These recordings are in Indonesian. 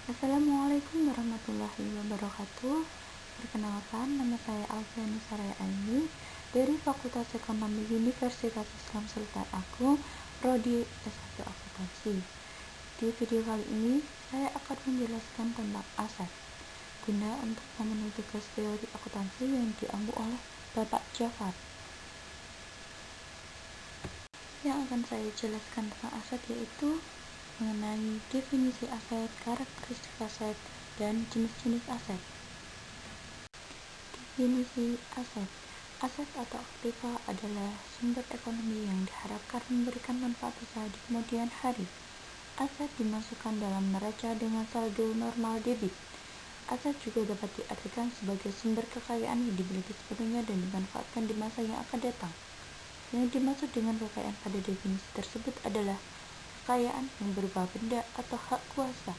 Assalamualaikum warahmatullahi wabarakatuh. Perkenalkan, nama saya Alfiani Saraya Aini dari Fakultas Ekonomi Universitas Islam Sultan Agung, Prodi S1 Akuntansi. Di video kali ini, saya akan menjelaskan tentang aset guna untuk memenuhi tugas teori akuntansi yang diambil oleh Bapak Jafar. Yang akan saya jelaskan tentang aset yaitu mengenai definisi aset, karakteristik aset, dan jenis-jenis aset. Definisi aset. Aset atau aktiva adalah sumber ekonomi yang diharapkan memberikan manfaat usaha di kemudian hari. Aset dimasukkan dalam neraca dengan saldo normal debit. Aset juga dapat diartikan sebagai sumber kekayaan yang dimiliki sepenuhnya dan dimanfaatkan di masa yang akan datang. Yang dimaksud dengan kekayaan pada definisi tersebut adalah kekayaan yang berupa benda atau hak kuasa,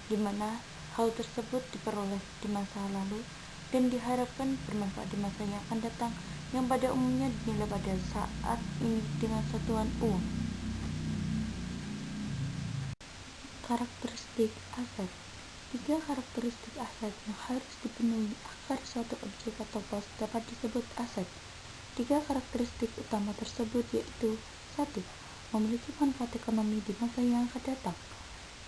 di mana hal tersebut diperoleh di masa lalu dan diharapkan bermanfaat di masa yang akan datang, yang pada umumnya dinilai pada saat ini dengan satuan uang. Karakteristik aset. 3 karakteristik aset yang harus dipenuhi agar suatu objek atau pos dapat disebut aset. 3 karakteristik utama tersebut yaitu 1. Memiliki manfaat ekonomi di masa yang akan datang.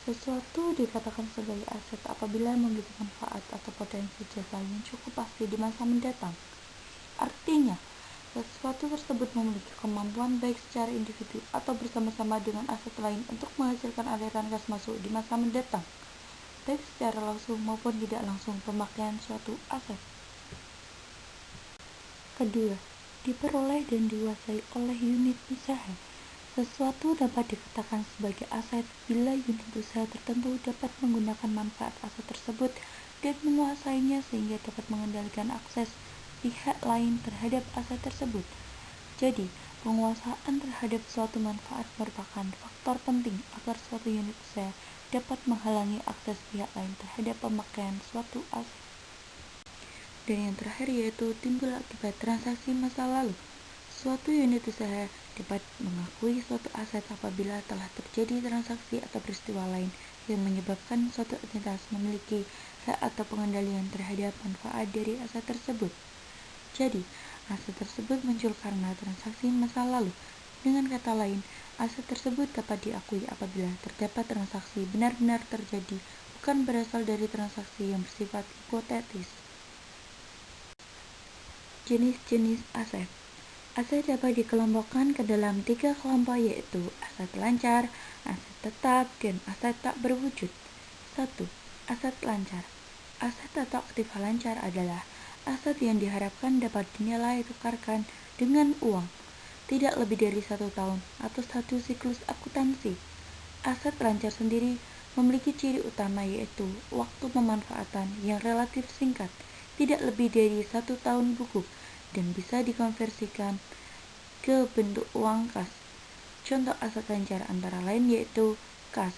Sesuatu dikatakan sebagai aset apabila memiliki manfaat atau potensi jasa yang cukup pasti di masa mendatang. Artinya, sesuatu tersebut memiliki kemampuan baik secara individu atau bersama-sama dengan aset lain untuk menghasilkan aliran kas masuk di masa mendatang, baik secara langsung maupun tidak langsung pemakaian suatu aset. Kedua, diperoleh dan dikuasai oleh unit usaha. Sesuatu dapat dikatakan sebagai aset bila unit usaha tertentu dapat menggunakan manfaat aset tersebut dan menguasainya sehingga dapat mengendalikan akses pihak lain terhadap aset tersebut. Jadi, penguasaan terhadap suatu manfaat merupakan faktor penting agar suatu unit usaha dapat menghalangi akses pihak lain terhadap pemakaian suatu aset. Dan yang terakhir yaitu timbul akibat transaksi masa lalu. Suatu unit usaha dapat mengakui suatu aset apabila telah terjadi transaksi atau peristiwa lain yang menyebabkan suatu entitas memiliki hak atau pengendalian terhadap manfaat dari aset tersebut. Jadi, aset tersebut muncul karena transaksi masa lalu. Dengan kata lain, aset tersebut dapat diakui apabila terdapat transaksi benar-benar terjadi, bukan berasal dari transaksi yang bersifat hipotetis. Jenis-jenis aset. Aset dapat dikelompokkan ke dalam 3 kelompok yaitu aset lancar, aset tetap, dan aset tak berwujud. 1. Aset lancar. Aset atau aktiva lancar adalah aset yang diharapkan dapat dinilai tukarkan dengan uang, tidak lebih dari 1 tahun atau 1 siklus akuntansi. Aset lancar sendiri memiliki ciri utama yaitu waktu pemanfaatan yang relatif singkat, tidak lebih dari 1 tahun buku, dan bisa dikonversikan ke bentuk uang kas. Contoh aset lancar antara lain yaitu kas,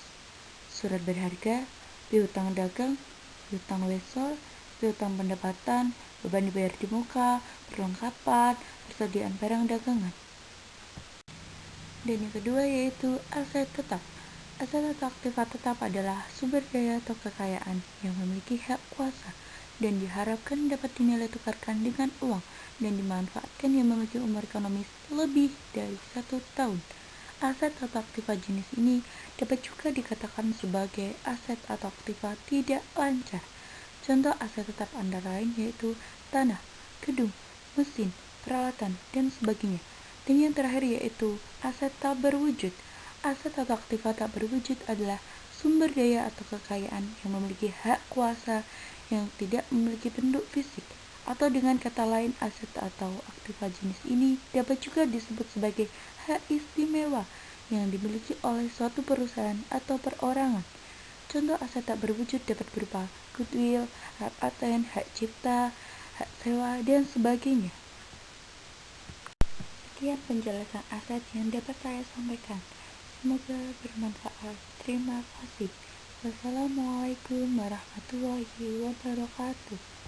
surat berharga, piutang dagang, piutang wesel, piutang pendapatan, beban dibayar di muka, perlengkapan, persediaan barang dagangan. Dan yang kedua yaitu aset tetap. Aset atau aktiva tetap adalah sumber daya atau kekayaan yang memiliki hak kuasa dan diharapkan dapat dinilai tukarkan dengan uang dan dimanfaatkan yang memiliki umur ekonomis lebih dari 1 tahun. Aset atau aktiva jenis ini dapat juga dikatakan sebagai aset atau aktiva tidak lancar. Contoh aset tetap antara lain yaitu tanah, gedung, mesin, peralatan, dan sebagainya. Dan yang terakhir yaitu aset tak berwujud. Aset atau aktiva tak berwujud adalah sumber daya atau kekayaan yang memiliki hak kuasa yang tidak memiliki bentuk fisik. Atau dengan kata lain, aset atau aktiva jenis ini dapat juga disebut sebagai hak istimewa yang dimiliki oleh suatu perusahaan atau perorangan. Contoh aset tak berwujud dapat berupa goodwill, hak paten, hak cipta, hak sewa, dan sebagainya. Sekian penjelasan aset yang dapat saya sampaikan. Semoga bermanfaat. Terima kasih. Wassalamualaikum warahmatullahi wabarakatuh.